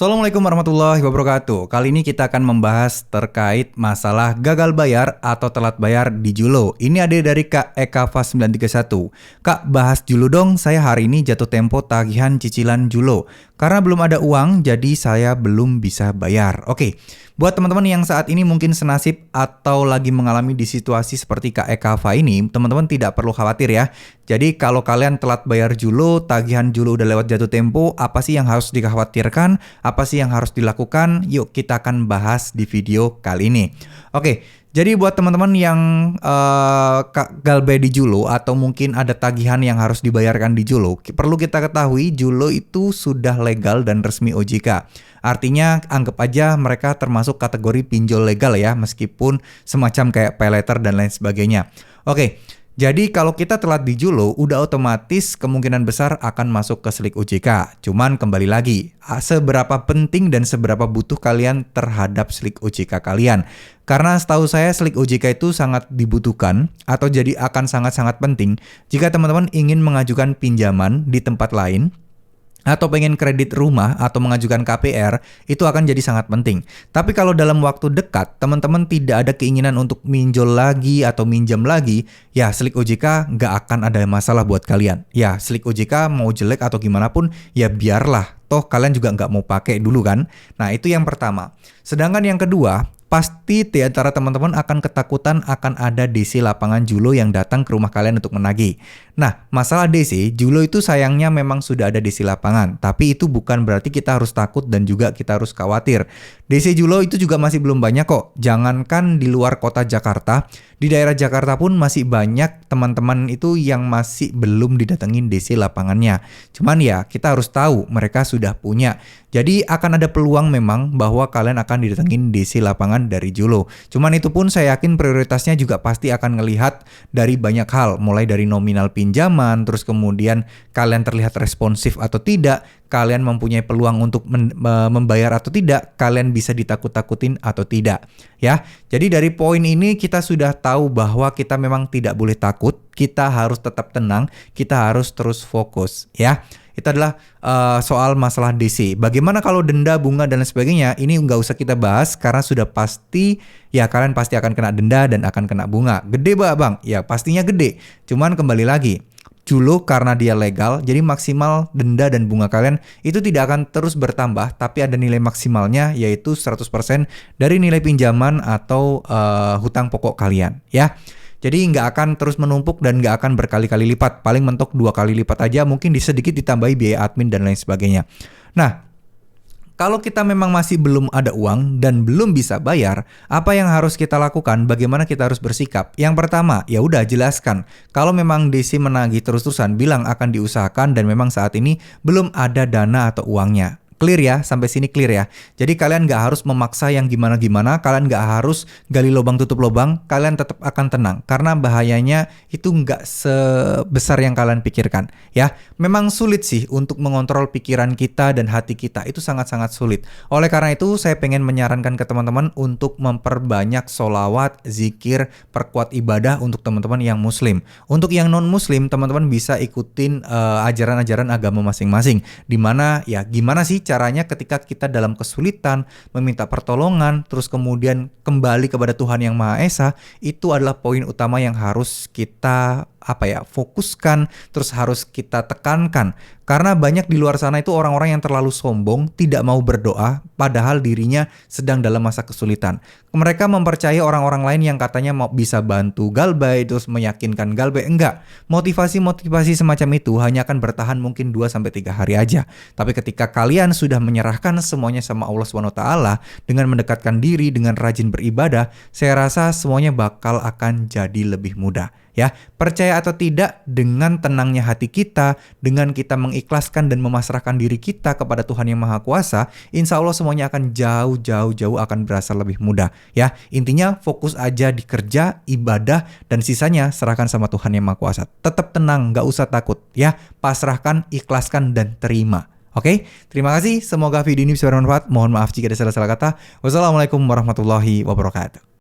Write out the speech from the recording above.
Assalamualaikum warahmatullahi wabarakatuh. Kali ini kita akan membahas terkait masalah gagal bayar atau telat bayar di Julo. Ini ada dari Kak Ekava 931. Kak, bahas Julo dong, saya hari ini jatuh tempo tagihan cicilan Julo. Karena belum ada uang, jadi saya belum bisa bayar. Oke, buat teman-teman yang saat ini mungkin senasib atau lagi mengalami di situasi seperti Kak Ekava ini, teman-teman tidak perlu khawatir ya. Jadi kalau kalian telat bayar Julo, tagihan Julo udah lewat jatuh tempo, apa sih yang harus dikhawatirkan? Apa sih yang harus dilakukan? Yuk kita akan bahas di video kali ini. Oke, jadi buat teman-teman yang galbay di Julo atau mungkin ada tagihan yang harus dibayarkan di Julo, perlu kita ketahui Julo itu sudah legal dan resmi OJK. Artinya anggap aja mereka termasuk kategori pinjol legal ya, meskipun semacam kayak paylater dan lain sebagainya. Oke. Jadi kalau kita telat di Julo, udah otomatis kemungkinan besar akan masuk ke slik OJK. Cuman kembali lagi, seberapa penting dan seberapa butuh kalian terhadap slik OJK kalian. Karena setahu saya slik OJK itu sangat dibutuhkan atau jadi akan sangat-sangat penting jika teman-teman ingin mengajukan pinjaman di tempat lain, atau pengen kredit rumah atau mengajukan KPR, itu akan jadi sangat penting. Tapi kalau dalam waktu dekat teman-teman tidak ada keinginan untuk minjol lagi atau minjam lagi, ya slik OJK nggak akan ada masalah buat kalian. Ya slik OJK mau jelek atau gimana pun, ya biarlah. Toh kalian juga nggak mau pakai dulu kan. Nah itu yang pertama. Sedangkan yang kedua, pasti di antara teman-teman akan ketakutan akan ada DC lapangan Julo yang datang ke rumah kalian untuk menagih. Nah, masalah DC, Julo itu sayangnya memang sudah ada DC lapangan. Tapi itu bukan berarti kita harus takut dan juga kita harus khawatir. DC Julo itu juga masih belum banyak kok. Jangankan di luar kota Jakarta, di daerah Jakarta pun masih banyak teman-teman itu yang masih belum didatengin DC lapangannya. Cuman ya, kita harus tahu mereka sudah punya. Jadi akan ada peluang memang bahwa kalian akan didatengin DC lapangan dari Julo. Cuman itu pun saya yakin prioritasnya juga pasti akan ngelihat dari banyak hal. Mulai dari nominal pinjaman, terus kemudian kalian terlihat responsif atau tidak, kalian mempunyai peluang untuk membayar atau tidak, kalian bisa ditakut-takutin atau tidak. Ya, jadi dari poin ini kita sudah tahu bahwa kita memang tidak boleh takut, kita harus tetap tenang, kita harus terus fokus ya. Itu adalah soal masalah DC. Bagaimana kalau denda, bunga, dan lain sebagainya? Ini nggak usah kita bahas karena sudah pasti ya kalian pasti akan kena denda dan akan kena bunga. Gede bang? Ya pastinya gede. Cuman kembali lagi, Julo karena dia legal, jadi maksimal denda dan bunga kalian itu tidak akan terus bertambah, tapi ada nilai maksimalnya yaitu 100% dari nilai pinjaman atau hutang pokok kalian ya. Jadi nggak akan terus menumpuk dan nggak akan berkali-kali lipat. Paling mentok 2 kali lipat aja, mungkin sedikit ditambahi biaya admin dan lain sebagainya. Nah, kalau kita memang masih belum ada uang dan belum bisa bayar, apa yang harus kita lakukan? Bagaimana kita harus bersikap? Yang pertama, ya udah jelaskan. Kalau memang DC menagih terus-terusan, bilang akan diusahakan dan memang saat ini belum ada dana atau uangnya. Clear ya, sampai sini clear ya. Jadi kalian nggak harus memaksa yang gimana-gimana, kalian nggak harus gali lubang tutup lubang, kalian tetap akan tenang. Karena bahayanya itu nggak sebesar yang kalian pikirkan ya. Memang sulit sih untuk mengontrol pikiran kita dan hati kita, itu sangat-sangat sulit. Oleh karena itu saya pengen menyarankan ke teman-teman untuk memperbanyak sholawat, zikir, perkuat ibadah untuk teman-teman yang muslim. Untuk yang non-muslim, teman-teman bisa ikutin ajaran-ajaran agama masing-masing. Dimana ya gimana sih caranya ketika kita dalam kesulitan, meminta pertolongan, terus kemudian kembali kepada Tuhan Yang Maha Esa, itu adalah poin utama yang harus kita fokuskan, terus harus kita tekankan. Karena banyak di luar sana itu orang-orang yang terlalu sombong, tidak mau berdoa, padahal dirinya sedang dalam masa kesulitan. Mereka mempercayai orang-orang lain yang katanya mau bisa bantu galbay, terus meyakinkan galbay. Enggak, motivasi-motivasi semacam itu hanya akan bertahan mungkin 2-3 hari aja. Tapi ketika kalian sudah menyerahkan semuanya sama Allah SWT dengan mendekatkan diri, dengan rajin beribadah, saya rasa semuanya bakal akan jadi lebih mudah. Ya, percaya atau tidak, dengan tenangnya hati kita, dengan kita mengikhlaskan dan memasrahkan diri kita kepada Tuhan Yang Maha Kuasa, insya Allah semuanya akan jauh akan berasa lebih mudah. Ya, intinya fokus aja di kerja, ibadah, dan sisanya serahkan sama Tuhan Yang Maha Kuasa. Tetap tenang, gak usah takut. Ya, pasrahkan, ikhlaskan, dan terima. Oke, terima kasih. Semoga video ini bisa bermanfaat. Mohon maaf jika ada salah-salah kata. Wassalamualaikum warahmatullahi wabarakatuh.